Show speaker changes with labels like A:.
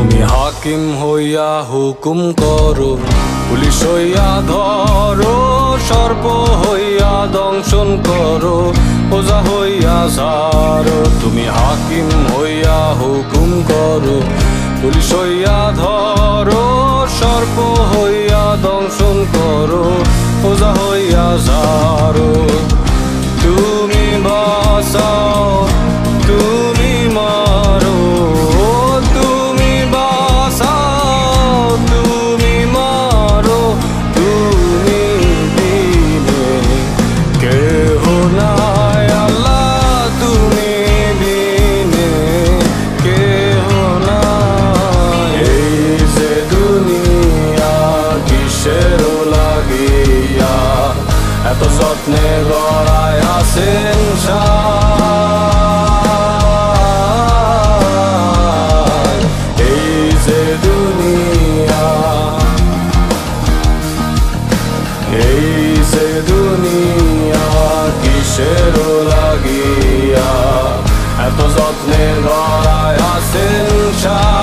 A: তুমি হাকিম হইয়া হুকুম করো, পুলিশ হইয়া ধরো, সর্প হইয়া দংশন করো, ওজা হইয়া সারো। তুমি হাকিম হইয়া হুকুম করো, পুলিশ হইয়া ধরো, সর্প হইয়া দংশন করো, ওজা হইয়া সারো। তুমি বাঁচাও, তুমি মারো, তুমি বাঁচাও, তুমি মারো, তুমি বিনে কেহ নাই আল্লাহ, তুমি বিনে কেহ নাই। এই যে দুনিয়া কিসের লাগিয়া এত যত্নে গড়ায় আছেন সায়। এই যে দুনিয়া, এই যে দুনিয়া কিসের লাগিয়া এত যত্নে গড়ায় আছেন সায়।